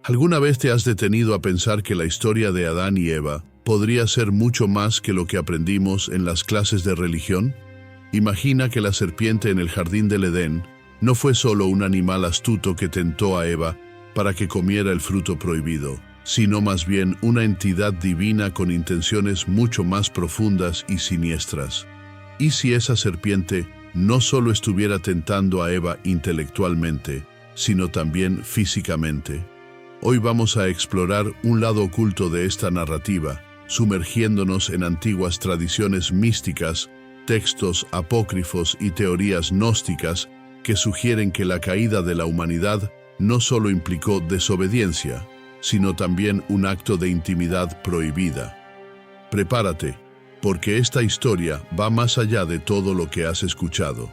¿Alguna vez te has detenido a pensar que la historia de Adán y Eva podría ser mucho más que lo que aprendimos en las clases de religión? Imagina que la serpiente en el jardín del Edén no fue solo un animal astuto que tentó a Eva para que comiera el fruto prohibido, sino más bien una entidad divina con intenciones mucho más profundas y siniestras. ¿Y si esa serpiente no solo estuviera tentando a Eva intelectualmente, sino también físicamente? Hoy vamos a explorar un lado oculto de esta narrativa, sumergiéndonos en antiguas tradiciones místicas, textos apócrifos y teorías gnósticas que sugieren que la caída de la humanidad no solo implicó desobediencia, sino también un acto de intimidad prohibida. Prepárate, porque esta historia va más allá de todo lo que has escuchado.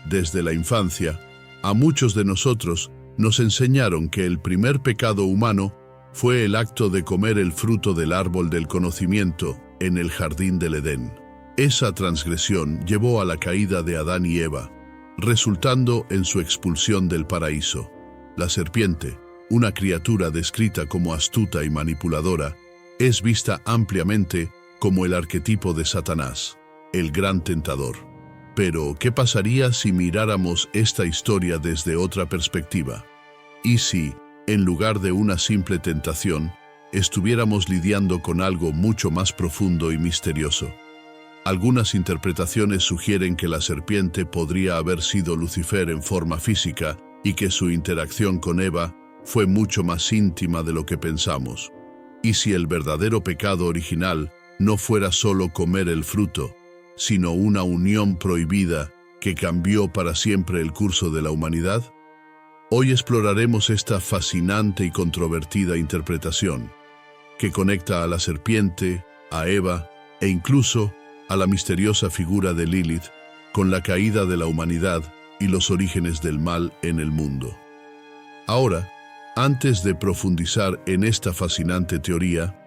Desde la infancia, a muchos de nosotros nos enseñaron que el primer pecado humano fue el acto de comer el fruto del árbol del conocimiento en el jardín del Edén. Esa transgresión llevó a la caída de Adán y Eva, resultando en su expulsión del paraíso. La serpiente, una criatura descrita como astuta y manipuladora, es vista ampliamente como el arquetipo de Satanás, el gran tentador. Pero, ¿qué pasaría si miráramos esta historia desde otra perspectiva? ¿Y si, en lugar de una simple tentación, estuviéramos lidiando con algo mucho más profundo y misterioso? Algunas interpretaciones sugieren que la serpiente podría haber sido Lucifer en forma física y que su interacción con Eva fue mucho más íntima de lo que pensamos. ¿Y si el verdadero pecado original no fuera solo comer el fruto, sino una unión prohibida que cambió para siempre el curso de la humanidad? Hoy exploraremos esta fascinante y controvertida interpretación, que conecta a la serpiente, a Eva e incluso a la misteriosa figura de Lilith con la caída de la humanidad y los orígenes del mal en el mundo. Ahora, antes de profundizar en esta fascinante teoría,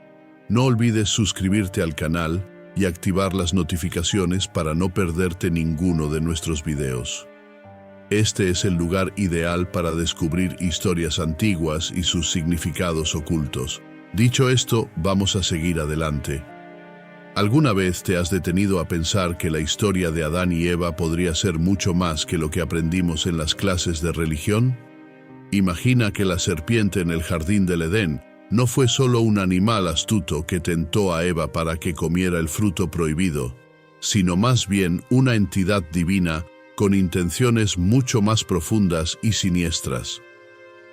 no olvides suscribirte al canal y activar las notificaciones para no perderte ninguno de nuestros videos. Este es el lugar ideal para descubrir historias antiguas y sus significados ocultos. Dicho esto, vamos a seguir adelante. ¿Alguna vez te has detenido a pensar que la historia de Adán y Eva podría ser mucho más que lo que aprendimos en las clases de religión? Imagina que la serpiente en el jardín del Edén no fue solo un animal astuto que tentó a Eva para que comiera el fruto prohibido, sino más bien una entidad divina con intenciones mucho más profundas y siniestras.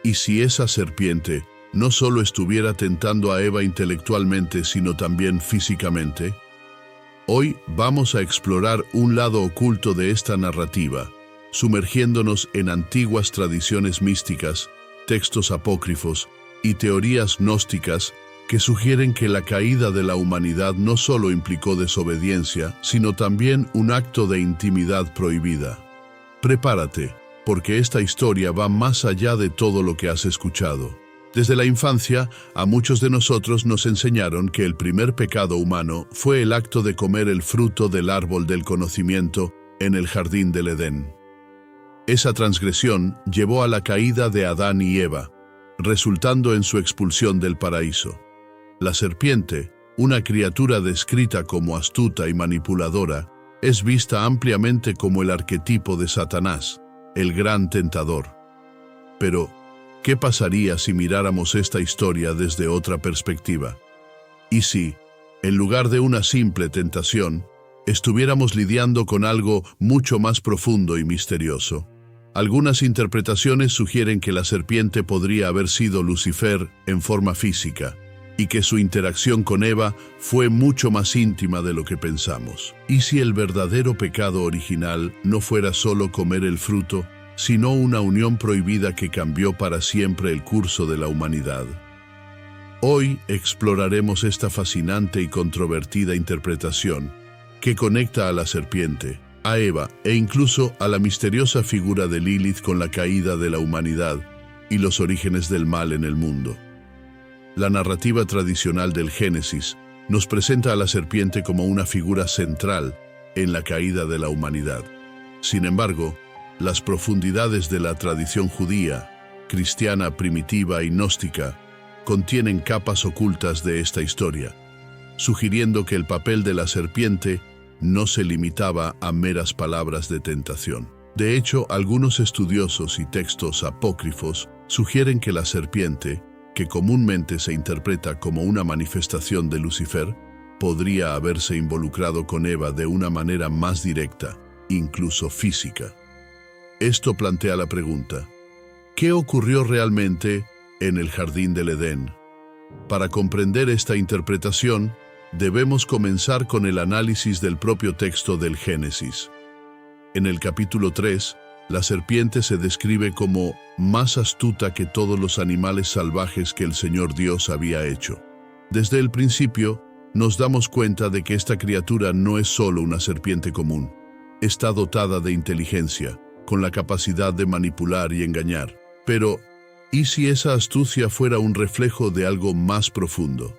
¿Y si esa serpiente no solo estuviera tentando a Eva intelectualmente, sino también físicamente? Hoy vamos a explorar un lado oculto de esta narrativa, sumergiéndonos en antiguas tradiciones místicas, textos apócrifos y teorías gnósticas que sugieren que la caída de la humanidad no solo implicó desobediencia, sino también un acto de intimidad prohibida. Prepárate, porque esta historia va más allá de todo lo que has escuchado. Desde la infancia, a muchos de nosotros nos enseñaron que el primer pecado humano fue el acto de comer el fruto del árbol del conocimiento en el jardín del Edén. Esa transgresión llevó a la caída de Adán y Eva, resultando en su expulsión del paraíso. La serpiente, una criatura descrita como astuta y manipuladora, es vista ampliamente como el arquetipo de Satanás, el gran tentador. Pero, ¿qué pasaría si miráramos esta historia desde otra perspectiva? ¿Y si, en lugar de una simple tentación, estuviéramos lidiando con algo mucho más profundo y misterioso? Algunas interpretaciones sugieren que la serpiente podría haber sido Lucifer en forma física y que su interacción con Eva fue mucho más íntima de lo que pensamos. ¿Y si el verdadero pecado original no fuera solo comer el fruto, sino una unión prohibida que cambió para siempre el curso de la humanidad? Hoy exploraremos esta fascinante y controvertida interpretación que conecta a la serpiente, a Eva e incluso a la misteriosa figura de Lilith con la caída de la humanidad y los orígenes del mal en el mundo. La narrativa tradicional del Génesis nos presenta a la serpiente como una figura central en la caída de la humanidad. Sin embargo, las profundidades de la tradición judía, cristiana primitiva y gnóstica contienen capas ocultas de esta historia, sugiriendo que el papel de la serpiente no se limitaba a meras palabras de tentación. De hecho, algunos estudiosos y textos apócrifos sugieren que la serpiente, que comúnmente se interpreta como una manifestación de Lucifer, podría haberse involucrado con Eva de una manera más directa, incluso física. Esto plantea la pregunta: ¿qué ocurrió realmente en el jardín del Edén? Para comprender esta interpretación, debemos comenzar con el análisis del propio texto del Génesis. En el capítulo 3, la serpiente se describe como más astuta que todos los animales salvajes que el Señor Dios había hecho. Desde el principio, nos damos cuenta de que esta criatura no es solo una serpiente común. Está dotada de inteligencia, con la capacidad de manipular y engañar. Pero, ¿y si esa astucia fuera un reflejo de algo más profundo?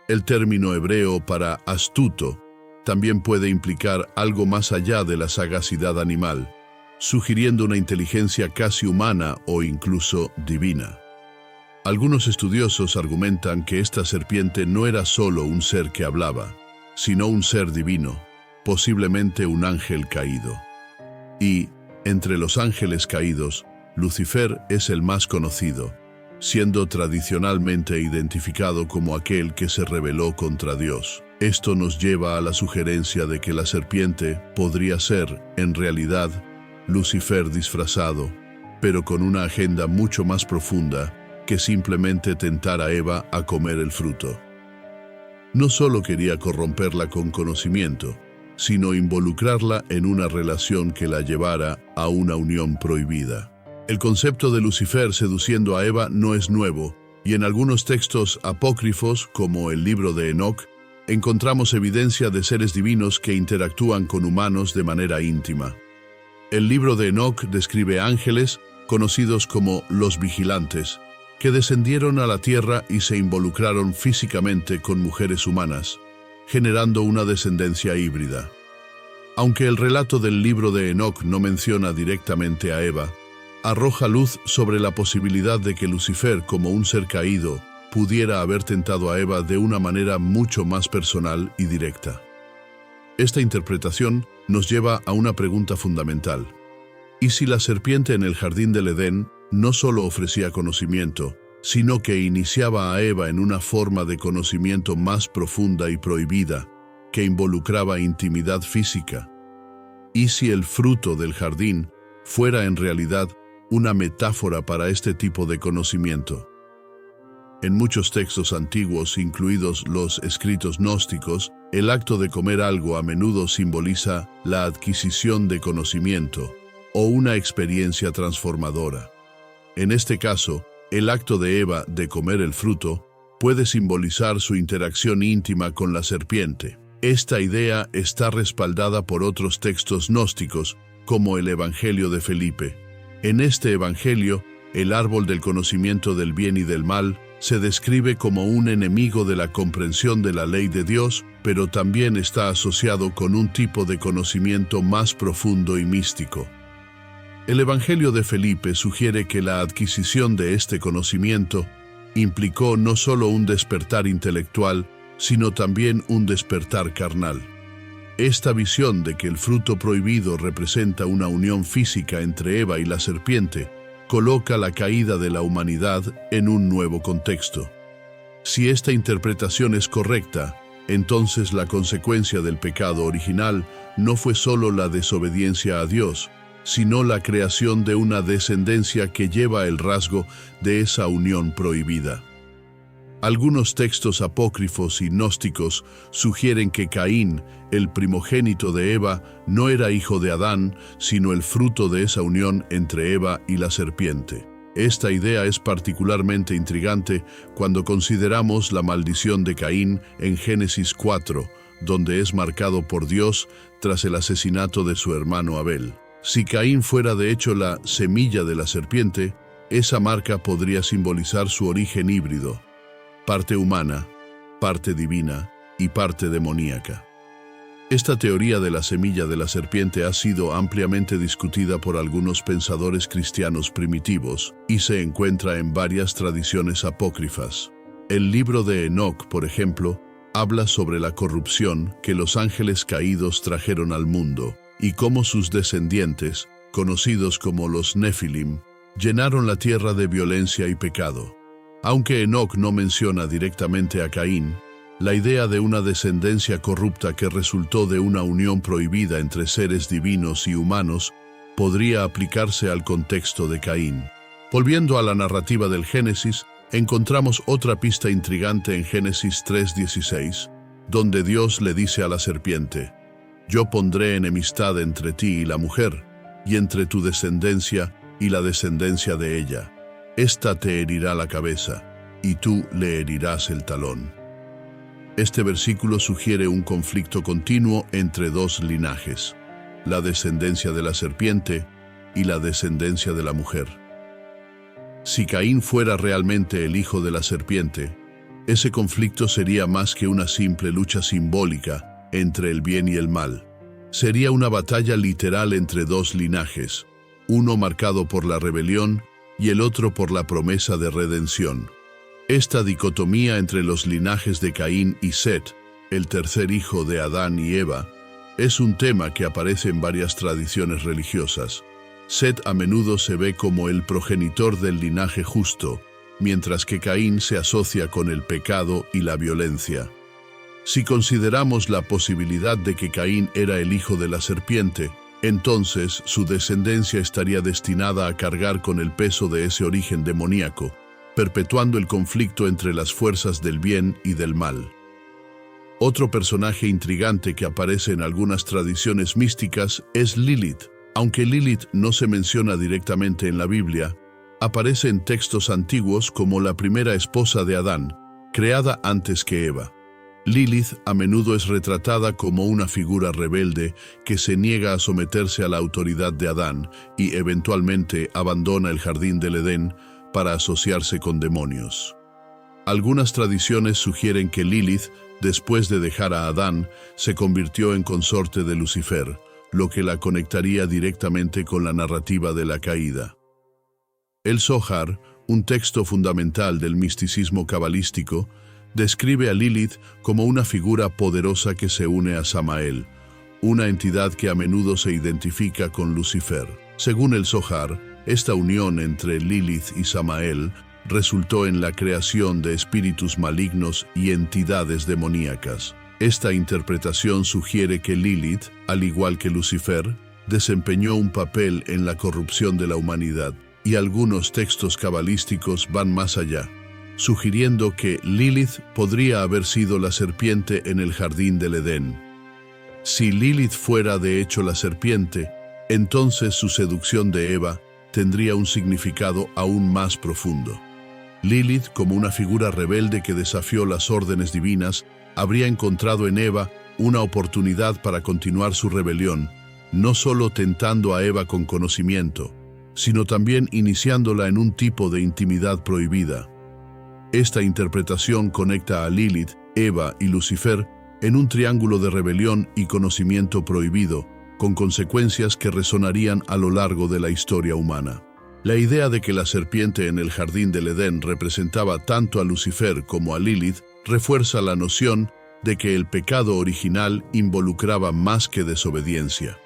El término hebreo para astuto también puede implicar algo más allá de la sagacidad animal, sugiriendo una inteligencia casi humana o incluso divina. Algunos estudiosos argumentan que esta serpiente no era solo un ser que hablaba, sino un ser divino, posiblemente un ángel caído. Y, entre los ángeles caídos, Lucifer es el más conocido, siendo tradicionalmente identificado como aquel que se rebeló contra Dios. Esto nos lleva a la sugerencia de que la serpiente podría ser, en realidad, Lucifer disfrazado, pero con una agenda mucho más profunda que simplemente tentar a Eva a comer el fruto. No solo quería corromperla con conocimiento, sino involucrarla en una relación que la llevara a una unión prohibida. El concepto de Lucifer seduciendo a Eva no es nuevo, y en algunos textos apócrifos, como el libro de Enoc, encontramos evidencia de seres divinos que interactúan con humanos de manera íntima. El libro de Enoc describe ángeles, conocidos como los vigilantes, que descendieron a la tierra y se involucraron físicamente con mujeres humanas, generando una descendencia híbrida. Aunque el relato del libro de Enoc no menciona directamente a Eva, arroja luz sobre la posibilidad de que Lucifer, como un ser caído, pudiera haber tentado a Eva de una manera mucho más personal y directa. Esta interpretación nos lleva a una pregunta fundamental. ¿Y si la serpiente en el jardín del Edén no solo ofrecía conocimiento, sino que iniciaba a Eva en una forma de conocimiento más profunda y prohibida, que involucraba intimidad física? ¿Y si el fruto del jardín fuera en realidad una metáfora para este tipo de conocimiento? En muchos textos antiguos, incluidos los escritos gnósticos, el acto de comer algo a menudo simboliza la adquisición de conocimiento o una experiencia transformadora. En este caso, el acto de Eva de comer el fruto puede simbolizar su interacción íntima con la serpiente. Esta idea está respaldada por otros textos gnósticos, como el Evangelio de Felipe. En este Evangelio, el árbol del conocimiento del bien y del mal se describe como un enemigo de la comprensión de la ley de Dios, pero también está asociado con un tipo de conocimiento más profundo y místico. El Evangelio de Felipe sugiere que la adquisición de este conocimiento implicó no solo un despertar intelectual, sino también un despertar carnal. Esta visión de que el fruto prohibido representa una unión física entre Eva y la serpiente coloca la caída de la humanidad en un nuevo contexto. Si esta interpretación es correcta, entonces la consecuencia del pecado original no fue solo la desobediencia a Dios, sino la creación de una descendencia que lleva el rasgo de esa unión prohibida. Algunos textos apócrifos y gnósticos sugieren que Caín, el primogénito de Eva, no era hijo de Adán, sino el fruto de esa unión entre Eva y la serpiente. Esta idea es particularmente intrigante cuando consideramos la maldición de Caín en Génesis 4, donde es marcado por Dios tras el asesinato de su hermano Abel. Si Caín fuera de hecho la semilla de la serpiente, esa marca podría simbolizar su origen híbrido, parte humana, parte divina y parte demoníaca. Esta teoría de la semilla de la serpiente ha sido ampliamente discutida por algunos pensadores cristianos primitivos y se encuentra en varias tradiciones apócrifas. El libro de Enoc, por ejemplo, habla sobre la corrupción que los ángeles caídos trajeron al mundo y cómo sus descendientes, conocidos como los Nefilim, llenaron la tierra de violencia y pecado. Aunque Enoc no menciona directamente a Caín, la idea de una descendencia corrupta que resultó de una unión prohibida entre seres divinos y humanos podría aplicarse al contexto de Caín. Volviendo a la narrativa del Génesis, encontramos otra pista intrigante en Génesis 3:16, donde Dios le dice a la serpiente: «Yo pondré enemistad entre ti y la mujer, y entre tu descendencia y la descendencia de ella. Esta te herirá la cabeza, y tú le herirás el talón». Este versículo sugiere un conflicto continuo entre dos linajes, la descendencia de la serpiente y la descendencia de la mujer. Si Caín fuera realmente el hijo de la serpiente, ese conflicto sería más que una simple lucha simbólica entre el bien y el mal. Sería una batalla literal entre dos linajes, uno marcado por la rebelión y el otro por la promesa de redención. Esta dicotomía entre los linajes de Caín y Set, el tercer hijo de Adán y Eva, es un tema que aparece en varias tradiciones religiosas. Set a menudo se ve como el progenitor del linaje justo, mientras que Caín se asocia con el pecado y la violencia. Si consideramos la posibilidad de que Caín era el hijo de la serpiente, entonces su descendencia estaría destinada a cargar con el peso de ese origen demoníaco, perpetuando el conflicto entre las fuerzas del bien y del mal. Otro personaje intrigante que aparece en algunas tradiciones místicas es Lilith. Aunque Lilith no se menciona directamente en la Biblia, aparece en textos antiguos como la primera esposa de Adán, creada antes que Eva. Lilith a menudo es retratada como una figura rebelde que se niega a someterse a la autoridad de Adán y eventualmente abandona el jardín del Edén para asociarse con demonios. Algunas tradiciones sugieren que Lilith, después de dejar a Adán, se convirtió en consorte de Lucifer, lo que la conectaría directamente con la narrativa de la caída. El Zohar, un texto fundamental del misticismo cabalístico, describe a Lilith como una figura poderosa que se une a Samael, una entidad que a menudo se identifica con Lucifer. Según el Zohar, esta unión entre Lilith y Samael resultó en la creación de espíritus malignos y entidades demoníacas. Esta interpretación sugiere que Lilith, al igual que Lucifer, desempeñó un papel en la corrupción de la humanidad, y algunos textos cabalísticos van más allá, sugiriendo que Lilith podría haber sido la serpiente en el jardín del Edén. Si Lilith fuera de hecho la serpiente, entonces su seducción de Eva tendría un significado aún más profundo. Lilith, como una figura rebelde que desafió las órdenes divinas, habría encontrado en Eva una oportunidad para continuar su rebelión, no solo tentando a Eva con conocimiento, sino también iniciándola en un tipo de intimidad prohibida. Esta interpretación conecta a Lilith, Eva y Lucifer en un triángulo de rebelión y conocimiento prohibido, con consecuencias que resonarían a lo largo de la historia humana. La idea de que la serpiente en el jardín del Edén representaba tanto a Lucifer como a Lilith refuerza la noción de que el pecado original involucraba más que desobediencia.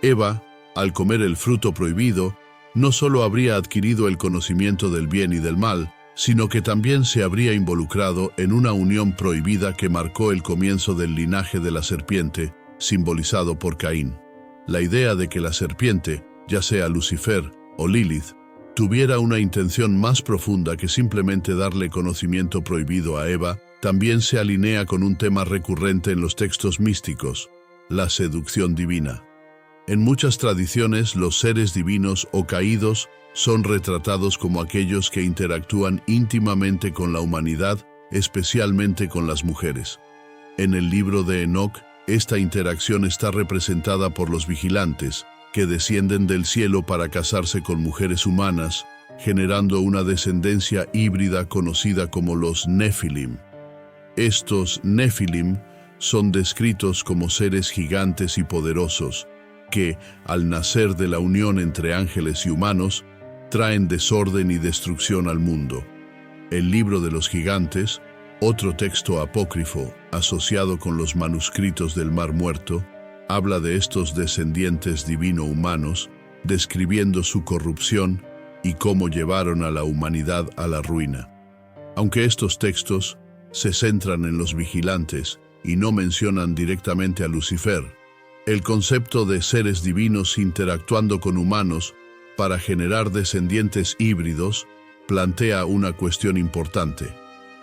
Eva, al comer el fruto prohibido, no solo habría adquirido el conocimiento del bien y del mal, sino que también se habría involucrado en una unión prohibida que marcó el comienzo del linaje de la serpiente, simbolizado por Caín. La idea de que la serpiente, ya sea Lucifer o Lilith, tuviera una intención más profunda que simplemente darle conocimiento prohibido a Eva, también se alinea con un tema recurrente en los textos místicos, la seducción divina. En muchas tradiciones, los seres divinos o caídos son retratados como aquellos que interactúan íntimamente con la humanidad, especialmente con las mujeres. En el libro de Enoc, esta interacción está representada por los vigilantes, que descienden del cielo para casarse con mujeres humanas, generando una descendencia híbrida conocida como los Nefilim. Estos Nefilim son descritos como seres gigantes y poderosos que, al nacer de la unión entre ángeles y humanos, traen desorden y destrucción al mundo. El libro de los gigantes, otro texto apócrifo asociado con los manuscritos del Mar Muerto, habla de estos descendientes divino-humanos, describiendo su corrupción y cómo llevaron a la humanidad a la ruina. Aunque estos textos se centran en los vigilantes y no mencionan directamente a Lucifer, el concepto de seres divinos interactuando con humanos para generar descendientes híbridos plantea una cuestión importante.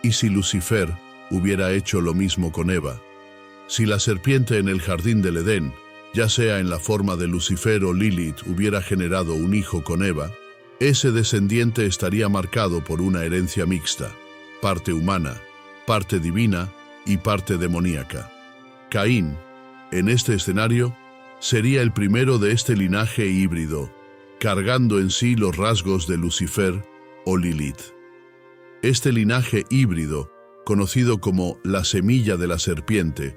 ¿Y si Lucifer hubiera hecho lo mismo con Eva? Si la serpiente en el jardín del Edén, ya sea en la forma de Lucifer o Lilith, hubiera generado un hijo con Eva, ese descendiente estaría marcado por una herencia mixta, parte humana, parte divina y parte demoníaca. Caín, en este escenario, sería el primero de este linaje híbrido, cargando en sí los rasgos de Lucifer o Lilith. Este linaje híbrido, conocido como la semilla de la serpiente,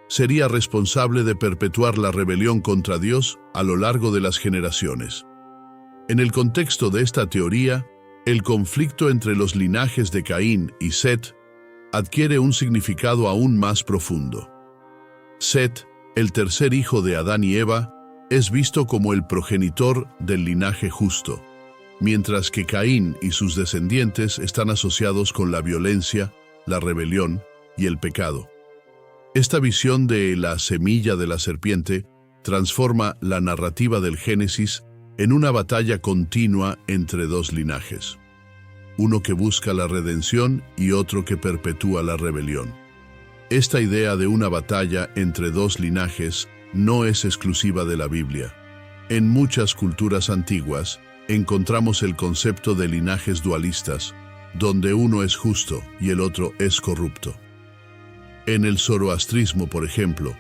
sería responsable de perpetuar la rebelión contra Dios a lo largo de las generaciones. En el contexto de esta teoría, el conflicto entre los linajes de Caín y Set adquiere un significado aún más profundo. Set, el tercer hijo de Adán y Eva, es visto como el progenitor del linaje justo, mientras que Caín y sus descendientes están asociados con la violencia, la rebelión y el pecado. Esta visión de la semilla de la serpiente transforma la narrativa del Génesis en una batalla continua entre dos linajes, uno que busca la redención y otro que perpetúa la rebelión. Esta idea de una batalla entre dos linajes no es exclusiva de la Biblia. En muchas culturas antiguas encontramos el concepto de linajes dualistas, donde uno es justo y el otro es corrupto. En el zoroastrismo, por ejemplo,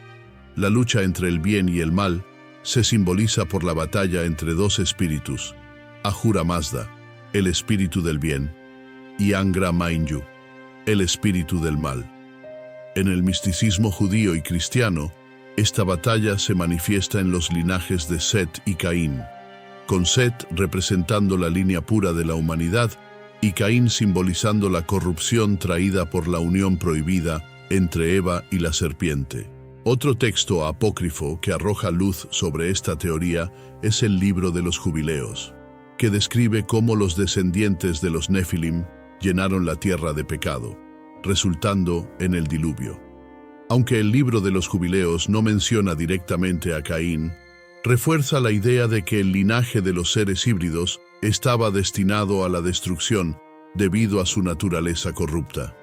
la lucha entre el bien y el mal se simboliza por la batalla entre dos espíritus, Ahura Mazda, el espíritu del bien, y Angra Mainyu, el espíritu del mal. En el misticismo judío y cristiano, esta batalla se manifiesta en los linajes de Set y Caín, con Set representando la línea pura de la humanidad y Caín simbolizando la corrupción traída por la unión prohibida entre Eva y la serpiente. Otro texto apócrifo que arroja luz sobre esta teoría es el libro de los Jubileos, que describe cómo los descendientes de los Nefilim llenaron la tierra de pecado, resultando en el diluvio. Aunque el libro de los Jubileos no menciona directamente a Caín, refuerza la idea de que el linaje de los seres híbridos estaba destinado a la destrucción debido a su naturaleza corrupta.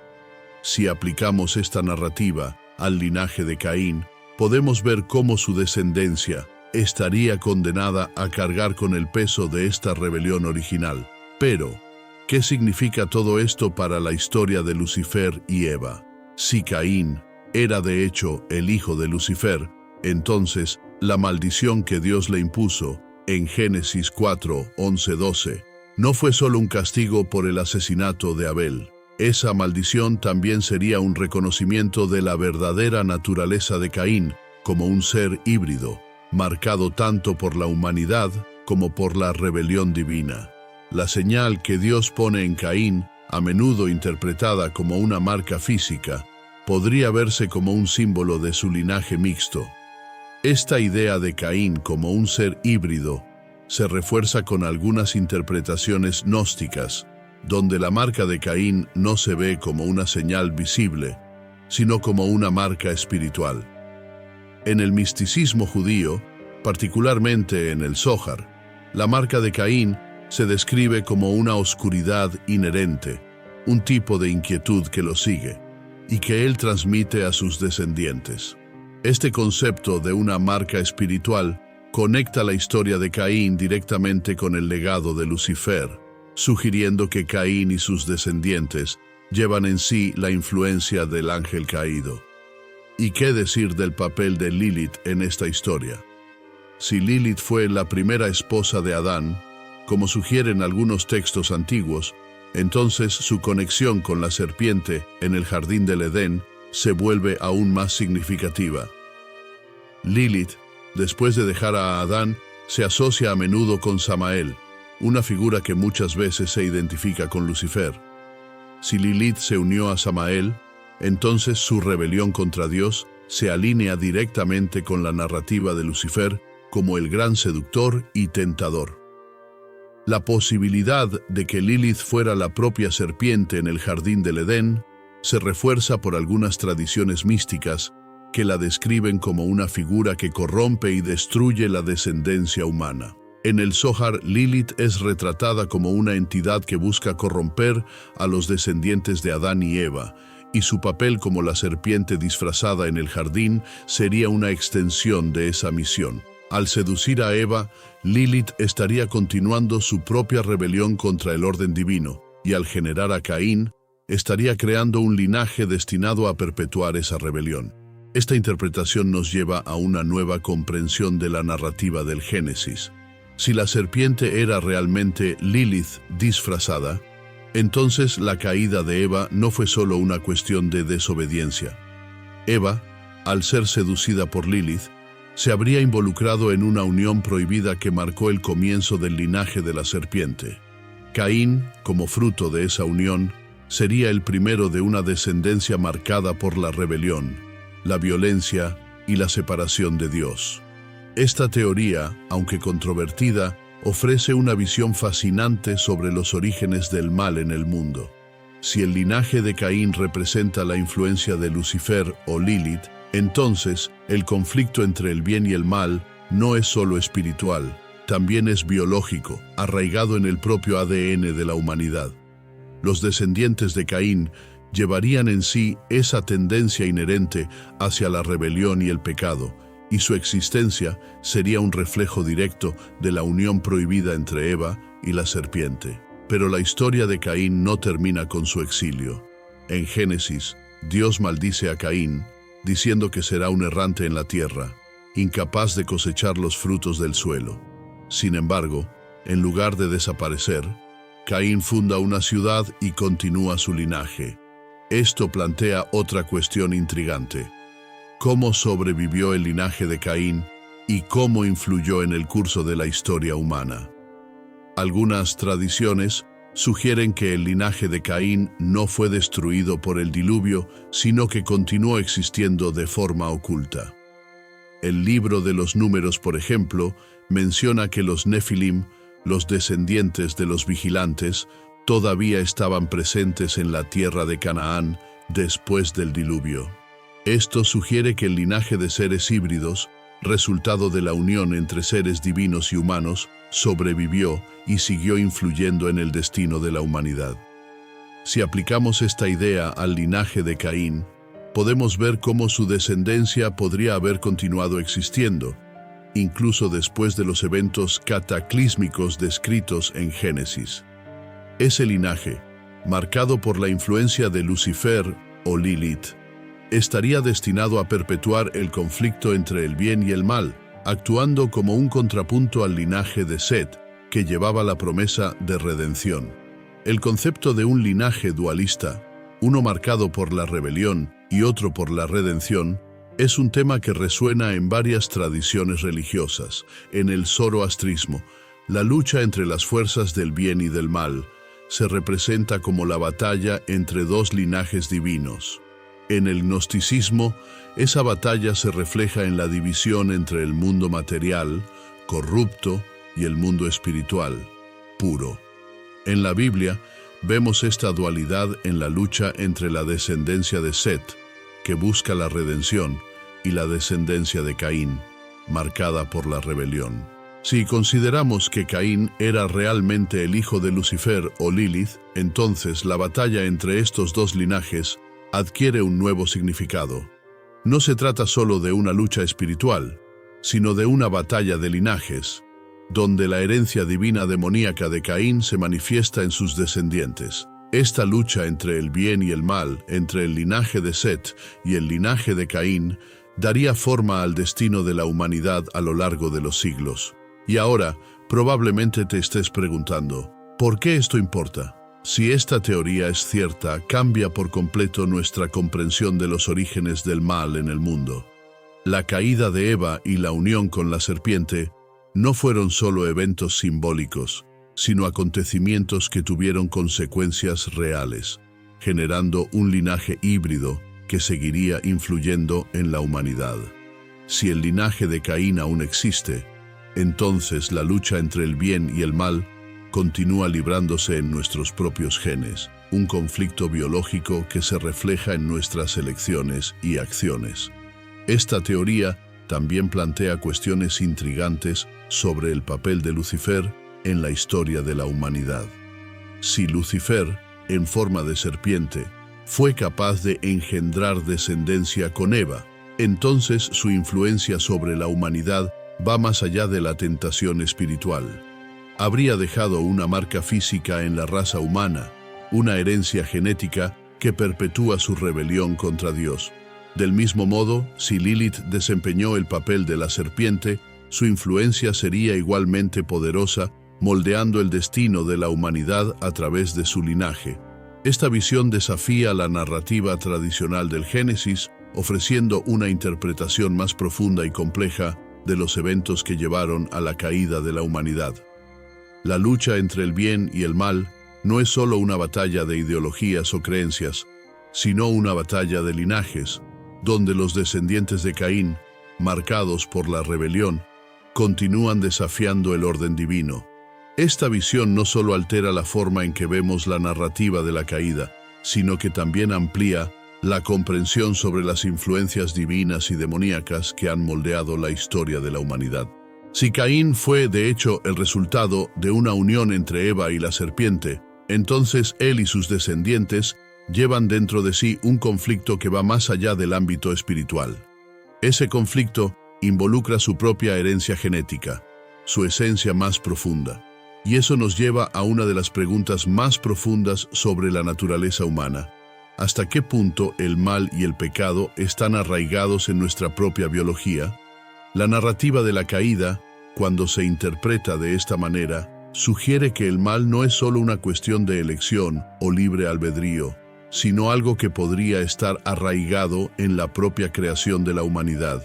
Si aplicamos esta narrativa al linaje de Caín, podemos ver cómo su descendencia estaría condenada a cargar con el peso de esta rebelión original. Pero, ¿qué significa todo esto para la historia de Lucifer y Eva? Si Caín era de hecho el hijo de Lucifer, entonces la maldición que Dios le impuso en Génesis 4, 11, 12 no fue solo un castigo por el asesinato de Abel. Esa maldición también sería un reconocimiento de la verdadera naturaleza de Caín como un ser híbrido, marcado tanto por la humanidad como por la rebelión divina. La señal que Dios pone en Caín, a menudo interpretada como una marca física, podría verse como un símbolo de su linaje mixto. Esta idea de Caín como un ser híbrido se refuerza con algunas interpretaciones gnósticas, donde la marca de Caín no se ve como una señal visible, sino como una marca espiritual. En el misticismo judío, particularmente en el Zohar, la marca de Caín se describe como una oscuridad inherente, un tipo de inquietud que lo sigue, y que él transmite a sus descendientes. Este concepto de una marca espiritual conecta la historia de Caín directamente con el legado de Lucifer, sugiriendo que Caín y sus descendientes llevan en sí la influencia del ángel caído. ¿Y qué decir del papel de Lilith en esta historia? Si Lilith fue la primera esposa de Adán, como sugieren algunos textos antiguos, entonces su conexión con la serpiente en el jardín del Edén se vuelve aún más significativa. Lilith, después de dejar a Adán, se asocia a menudo con Samael, una figura que muchas veces se identifica con Lucifer. Si Lilith se unió a Samael, entonces su rebelión contra Dios se alinea directamente con la narrativa de Lucifer como el gran seductor y tentador. La posibilidad de que Lilith fuera la propia serpiente en el jardín del Edén se refuerza por algunas tradiciones místicas que la describen como una figura que corrompe y destruye la descendencia humana. En el Zohar, Lilith es retratada como una entidad que busca corromper a los descendientes de Adán y Eva, y su papel como la serpiente disfrazada en el jardín sería una extensión de esa misión. Al seducir a Eva, Lilith estaría continuando su propia rebelión contra el orden divino, y al generar a Caín, estaría creando un linaje destinado a perpetuar esa rebelión. Esta interpretación nos lleva a una nueva comprensión de la narrativa del Génesis. Si la serpiente era realmente Lilith disfrazada, entonces la caída de Eva no fue solo una cuestión de desobediencia. Eva, al ser seducida por Lilith, se habría involucrado en una unión prohibida que marcó el comienzo del linaje de la serpiente. Caín, como fruto de esa unión, sería el primero de una descendencia marcada por la rebelión, la violencia y la separación de Dios. Esta teoría, aunque controvertida, ofrece una visión fascinante sobre los orígenes del mal en el mundo. Si el linaje de Caín representa la influencia de Lucifer o Lilith, entonces el conflicto entre el bien y el mal no es solo espiritual, también es biológico, arraigado en el propio ADN de la humanidad. Los descendientes de Caín llevarían en sí esa tendencia inherente hacia la rebelión y el pecado, y su existencia sería un reflejo directo de la unión prohibida entre Eva y la serpiente. Pero la historia de Caín no termina con su exilio. En Génesis, Dios maldice a Caín, diciendo que será un errante en la tierra, incapaz de cosechar los frutos del suelo. Sin embargo, en lugar de desaparecer, Caín funda una ciudad y continúa su linaje. Esto plantea otra cuestión intrigante. ¿Cómo sobrevivió el linaje de Caín y cómo influyó en el curso de la historia humana? Algunas tradiciones sugieren que el linaje de Caín no fue destruido por el diluvio, sino que continuó existiendo de forma oculta. El libro de los Números, por ejemplo, menciona que los Nefilim, los descendientes de los vigilantes, todavía estaban presentes en la tierra de Canaán después del diluvio. Esto sugiere que el linaje de seres híbridos, resultado de la unión entre seres divinos y humanos, sobrevivió y siguió influyendo en el destino de la humanidad. Si aplicamos esta idea al linaje de Caín, podemos ver cómo su descendencia podría haber continuado existiendo, incluso después de los eventos cataclísmicos descritos en Génesis. Ese linaje, marcado por la influencia de Lucifer o Lilith, estaría destinado a perpetuar el conflicto entre el bien y el mal, actuando como un contrapunto al linaje de Set, que llevaba la promesa de redención. El concepto de un linaje dualista, uno marcado por la rebelión y otro por la redención, es un tema que resuena en varias tradiciones religiosas. En el zoroastrismo, la lucha entre las fuerzas del bien y del mal se representa como la batalla entre dos linajes divinos. En el gnosticismo, esa batalla se refleja en la división entre el mundo material, corrupto, y el mundo espiritual, puro. En la Biblia, vemos esta dualidad en la lucha entre la descendencia de Set, que busca la redención, y la descendencia de Caín, marcada por la rebelión. Si consideramos que Caín era realmente el hijo de Lucifer o Lilith, entonces la batalla entre estos dos linajes adquiere un nuevo significado. No se trata solo de una lucha espiritual, sino de una batalla de linajes, donde la herencia divina demoníaca de Caín se manifiesta en sus descendientes. Esta lucha entre el bien y el mal, entre el linaje de Set y el linaje de Caín, daría forma al destino de la humanidad a lo largo de los siglos. Y ahora, probablemente te estés preguntando, ¿por qué esto importa? Si esta teoría es cierta, cambia por completo nuestra comprensión de los orígenes del mal en el mundo. La caída de Eva y la unión con la serpiente no fueron solo eventos simbólicos, sino acontecimientos que tuvieron consecuencias reales, generando un linaje híbrido que seguiría influyendo en la humanidad. Si el linaje de Caín aún existe, entonces la lucha entre el bien y el mal continúa librándose en nuestros propios genes, un conflicto biológico que se refleja en nuestras elecciones y acciones. Esta teoría también plantea cuestiones intrigantes sobre el papel de Lucifer en la historia de la humanidad. Si Lucifer, en forma de serpiente, fue capaz de engendrar descendencia con Eva, entonces su influencia sobre la humanidad va más allá de la tentación espiritual. Habría dejado una marca física en la raza humana, una herencia genética que perpetúa su rebelión contra Dios. Del mismo modo, si Lilith desempeñó el papel de la serpiente, su influencia sería igualmente poderosa, moldeando el destino de la humanidad a través de su linaje. Esta visión desafía la narrativa tradicional del Génesis, ofreciendo una interpretación más profunda y compleja de los eventos que llevaron a la caída de la humanidad. La lucha entre el bien y el mal no es solo una batalla de ideologías o creencias, sino una batalla de linajes, donde los descendientes de Caín, marcados por la rebelión, continúan desafiando el orden divino. Esta visión no solo altera la forma en que vemos la narrativa de la caída, sino que también amplía la comprensión sobre las influencias divinas y demoníacas que han moldeado la historia de la humanidad. Si Caín fue, de hecho, el resultado de una unión entre Eva y la serpiente, entonces él y sus descendientes llevan dentro de sí un conflicto que va más allá del ámbito espiritual. Ese conflicto involucra su propia herencia genética, su esencia más profunda. Y eso nos lleva a una de las preguntas más profundas sobre la naturaleza humana. ¿Hasta qué punto el mal y el pecado están arraigados en nuestra propia biología? La narrativa de la caída, cuando se interpreta de esta manera, sugiere que el mal no es solo una cuestión de elección o libre albedrío, sino algo que podría estar arraigado en la propia creación de la humanidad.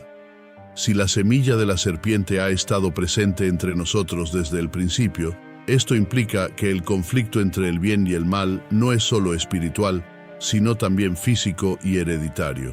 Si la semilla de la serpiente ha estado presente entre nosotros desde el principio, esto implica que el conflicto entre el bien y el mal no es solo espiritual, sino también físico y hereditario.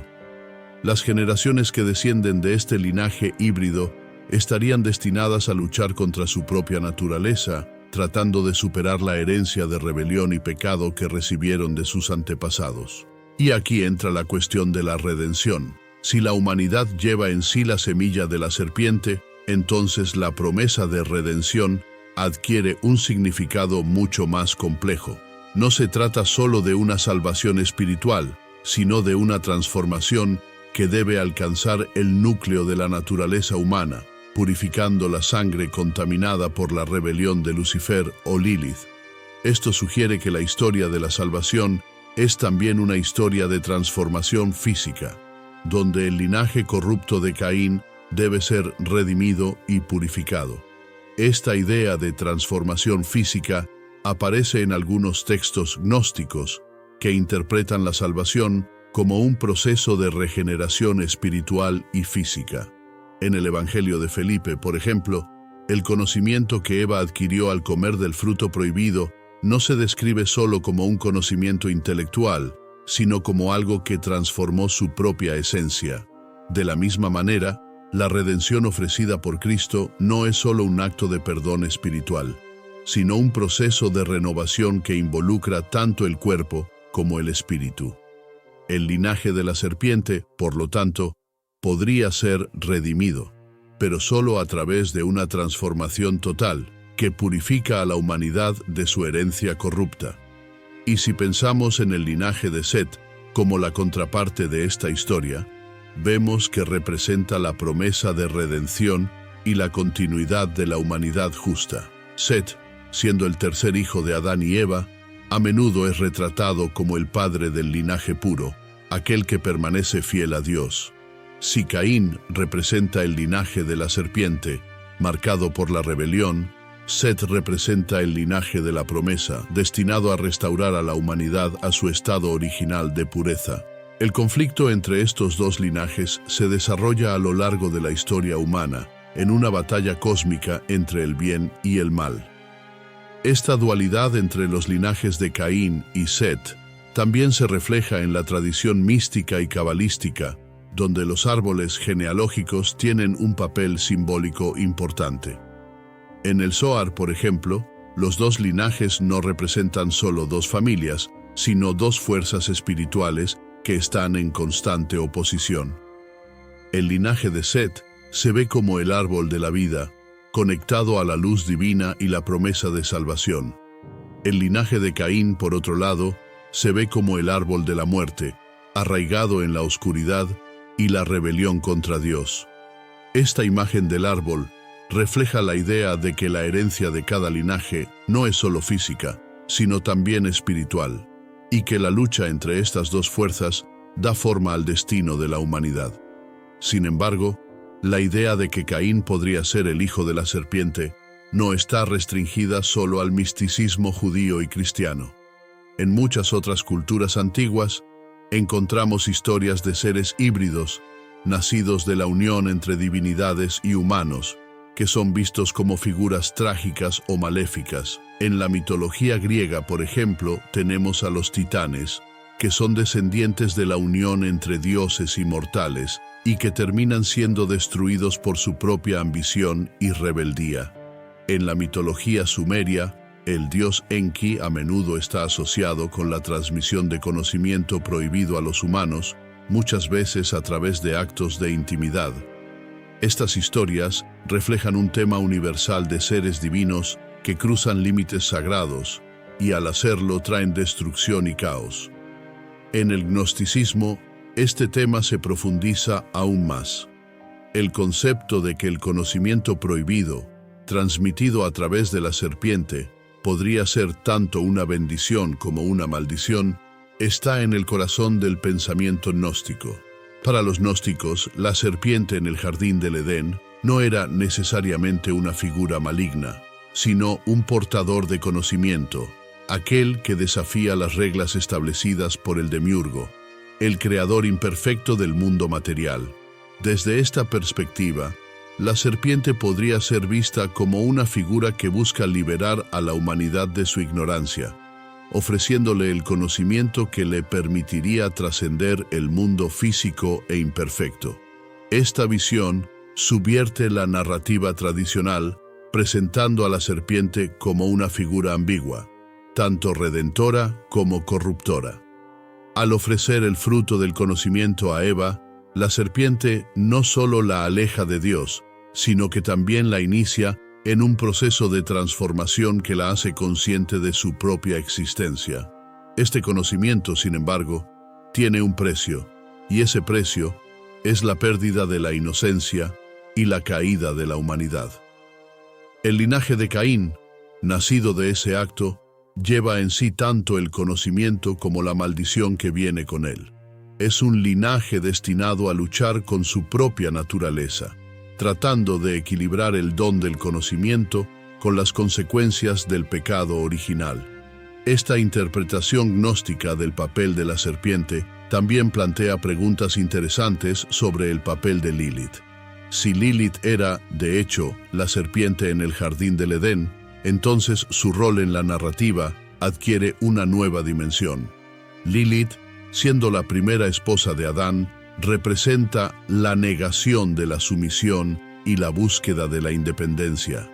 Las generaciones que descienden de este linaje híbrido estarían destinadas a luchar contra su propia naturaleza, tratando de superar la herencia de rebelión y pecado que recibieron de sus antepasados. Y aquí entra la cuestión de la redención. Si la humanidad lleva en sí la semilla de la serpiente, entonces la promesa de redención adquiere un significado mucho más complejo. No se trata solo de una salvación espiritual, sino de una transformación que debe alcanzar el núcleo de la naturaleza humana, purificando la sangre contaminada por la rebelión de Lucifer o Lilith. Esto sugiere que la historia de la salvación es también una historia de transformación física, donde el linaje corrupto de Caín debe ser redimido y purificado. Esta idea de transformación física aparece en algunos textos gnósticos que interpretan la salvación como un proceso de regeneración espiritual y física. En el Evangelio de Felipe, por ejemplo, el conocimiento que Eva adquirió al comer del fruto prohibido no se describe solo como un conocimiento intelectual, sino como algo que transformó su propia esencia. De la misma manera, la redención ofrecida por Cristo no es solo un acto de perdón espiritual, sino un proceso de renovación que involucra tanto el cuerpo como el espíritu. El linaje de la serpiente, por lo tanto, podría ser redimido, pero solo a través de una transformación total que purifica a la humanidad de su herencia corrupta. Y si pensamos en el linaje de Set como la contraparte de esta historia, vemos que representa la promesa de redención y la continuidad de la humanidad justa. Set, siendo el tercer hijo de Adán y Eva, a menudo es retratado como el padre del linaje puro, aquel que permanece fiel a Dios. Si Caín representa el linaje de la serpiente, marcado por la rebelión, Set representa el linaje de la promesa, destinado a restaurar a la humanidad a su estado original de pureza. El conflicto entre estos dos linajes se desarrolla a lo largo de la historia humana, en una batalla cósmica entre el bien y el mal. Esta dualidad entre los linajes de Caín y Set también se refleja en la tradición mística y cabalística, donde los árboles genealógicos tienen un papel simbólico importante. En el Zohar, por ejemplo, los dos linajes no representan solo dos familias, sino dos fuerzas espirituales que están en constante oposición. El linaje de Set se ve como el árbol de la vida, conectado a la luz divina y la promesa de salvación. El linaje de Caín, por otro lado, se ve como el árbol de la muerte, arraigado en la oscuridad y la rebelión contra Dios. Esta imagen del árbol refleja la idea de que la herencia de cada linaje no es solo física, sino también espiritual, y que la lucha entre estas dos fuerzas da forma al destino de la humanidad. Sin embargo, la idea de que Caín podría ser el hijo de la serpiente no está restringida solo al misticismo judío y cristiano. En muchas otras culturas antiguas, encontramos historias de seres híbridos, nacidos de la unión entre divinidades y humanos, que son vistos como figuras trágicas o maléficas. En la mitología griega, por ejemplo, tenemos a los titanes, que son descendientes de la unión entre dioses y mortales, y que terminan siendo destruidos por su propia ambición y rebeldía. En la mitología sumeria, el dios Enki a menudo está asociado con la transmisión de conocimiento prohibido a los humanos, muchas veces a través de actos de intimidad. Estas historias reflejan un tema universal de seres divinos que cruzan límites sagrados y al hacerlo traen destrucción y caos. En el gnosticismo, este tema se profundiza aún más. El concepto de que el conocimiento prohibido, transmitido a través de la serpiente, podría ser tanto una bendición como una maldición, está en el corazón del pensamiento gnóstico. Para los gnósticos, la serpiente en el jardín del Edén no era necesariamente una figura maligna, sino un portador de conocimiento, aquel que desafía las reglas establecidas por el demiurgo, el creador imperfecto del mundo material. Desde esta perspectiva, la serpiente podría ser vista como una figura que busca liberar a la humanidad de su ignorancia, ofreciéndole el conocimiento que le permitiría trascender el mundo físico e imperfecto. Esta visión subvierte la narrativa tradicional, presentando a la serpiente como una figura ambigua, tanto redentora como corruptora. Al ofrecer el fruto del conocimiento a Eva, la serpiente no solo la aleja de Dios, sino que también la inicia en un proceso de transformación que la hace consciente de su propia existencia. Este conocimiento, sin embargo, tiene un precio, y ese precio es la pérdida de la inocencia y la caída de la humanidad. El linaje de Caín, nacido de ese acto, lleva en sí tanto el conocimiento como la maldición que viene con él. Es un linaje destinado a luchar con su propia naturaleza, tratando de equilibrar el don del conocimiento con las consecuencias del pecado original. Esta interpretación gnóstica del papel de la serpiente también plantea preguntas interesantes sobre el papel de Lilith. Si Lilith era, de hecho, la serpiente en el jardín del Edén, entonces su rol en la narrativa adquiere una nueva dimensión. Lilith, siendo la primera esposa de Adán, representa la negación de la sumisión y la búsqueda de la independencia.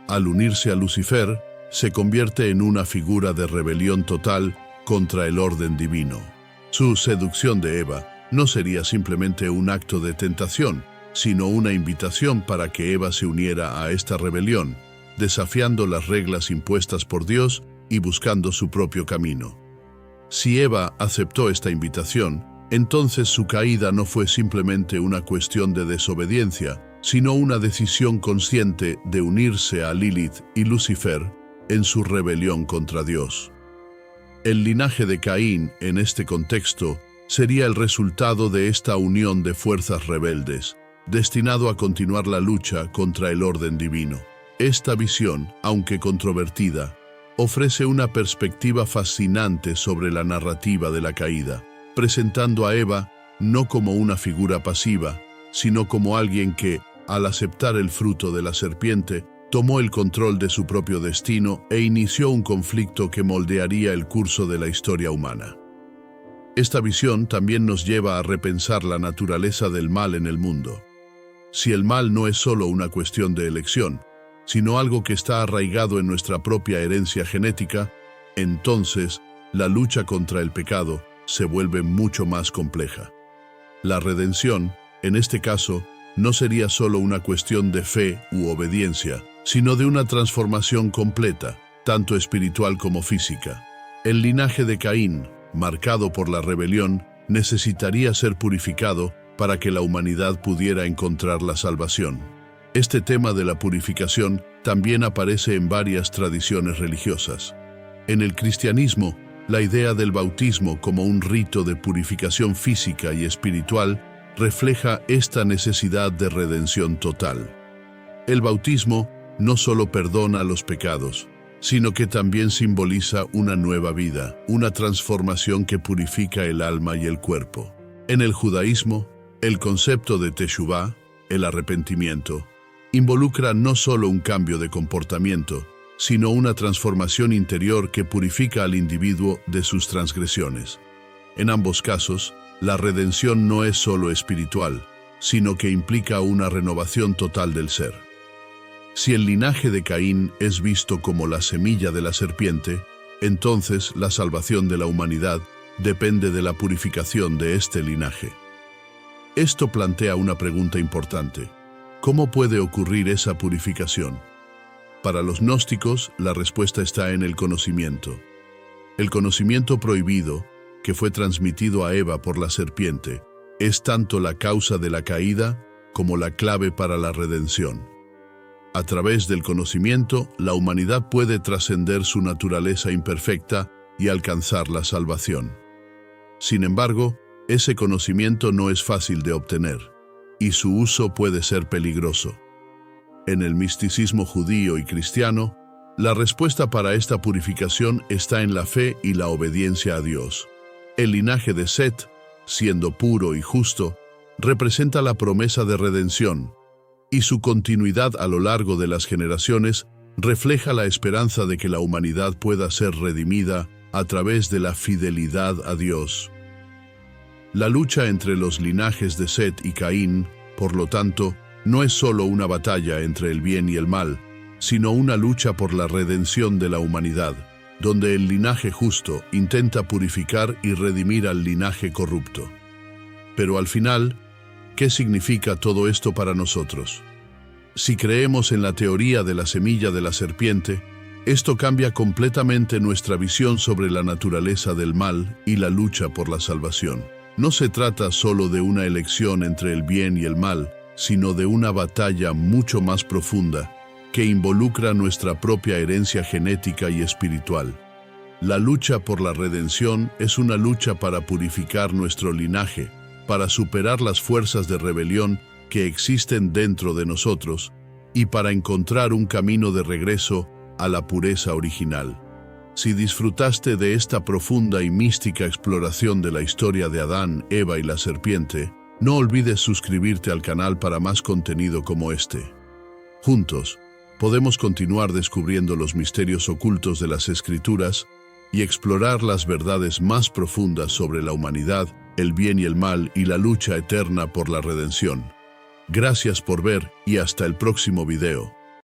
Al unirse a Lucifer, se convierte en una figura de rebelión total contra el orden divino. Su seducción de Eva no sería simplemente un acto de tentación, sino una invitación para que Eva se uniera a esta rebelión, desafiando las reglas impuestas por Dios y buscando su propio camino. Si Eva aceptó esta invitación, entonces su caída no fue simplemente una cuestión de desobediencia, sino una decisión consciente de unirse a Lilith y Lucifer en su rebelión contra Dios. El linaje de Caín, en este contexto, sería el resultado de esta unión de fuerzas rebeldes, destinado a continuar la lucha contra el orden divino. Esta visión, aunque controvertida, ofrece una perspectiva fascinante sobre la narrativa de la caída, presentando a Eva no como una figura pasiva, sino como alguien que, al aceptar el fruto de la serpiente, tomó el control de su propio destino e inició un conflicto que moldearía el curso de la historia humana. Esta visión también nos lleva a repensar la naturaleza del mal en el mundo. Si el mal no es solo una cuestión de elección, sino algo que está arraigado en nuestra propia herencia genética, entonces la lucha contra el pecado se vuelve mucho más compleja. La redención, en este caso, no sería solo una cuestión de fe u obediencia, sino de una transformación completa, tanto espiritual como física. El linaje de Caín, marcado por la rebelión, necesitaría ser purificado para que la humanidad pudiera encontrar la salvación. Este tema de la purificación también aparece en varias tradiciones religiosas. En el cristianismo, la idea del bautismo como un rito de purificación física y espiritual refleja esta necesidad de redención total. El bautismo no solo perdona los pecados, sino que también simboliza una nueva vida, una transformación que purifica el alma y el cuerpo. En el judaísmo, el concepto de teshuvá, el arrepentimiento, involucra no solo un cambio de comportamiento, sino una transformación interior que purifica al individuo de sus transgresiones. En ambos casos, la redención no es solo espiritual, sino que implica una renovación total del ser. Si el linaje de Caín es visto como la semilla de la serpiente, entonces la salvación de la humanidad depende de la purificación de este linaje. Esto plantea una pregunta importante. ¿Cómo puede ocurrir esa purificación? Para los gnósticos, la respuesta está en el conocimiento. El conocimiento prohibido, que fue transmitido a Eva por la serpiente, es tanto la causa de la caída como la clave para la redención. A través del conocimiento, la humanidad puede trascender su naturaleza imperfecta y alcanzar la salvación. Sin embargo, ese conocimiento no es fácil de obtener, y su uso puede ser peligroso. En el misticismo judío y cristiano, la respuesta para esta purificación está en la fe y la obediencia a Dios. El linaje de Set, siendo puro y justo, representa la promesa de redención, y su continuidad a lo largo de las generaciones refleja la esperanza de que la humanidad pueda ser redimida a través de la fidelidad a Dios. La lucha entre los linajes de Set y Caín, por lo tanto, no es solo una batalla entre el bien y el mal, sino una lucha por la redención de la humanidad, donde el linaje justo intenta purificar y redimir al linaje corrupto. Pero al final, ¿qué significa todo esto para nosotros? Si creemos en la teoría de la semilla de la serpiente, esto cambia completamente nuestra visión sobre la naturaleza del mal y la lucha por la salvación. No se trata solo de una elección entre el bien y el mal, sino de una batalla mucho más profunda que involucra nuestra propia herencia genética y espiritual. La lucha por la redención es una lucha para purificar nuestro linaje, para superar las fuerzas de rebelión que existen dentro de nosotros y para encontrar un camino de regreso a la pureza original. Si disfrutaste de esta profunda y mística exploración de la historia de Adán, Eva y la serpiente, no olvides suscribirte al canal para más contenido como este. Juntos, podemos continuar descubriendo los misterios ocultos de las Escrituras y explorar las verdades más profundas sobre la humanidad, el bien y el mal y la lucha eterna por la redención. Gracias por ver y hasta el próximo video.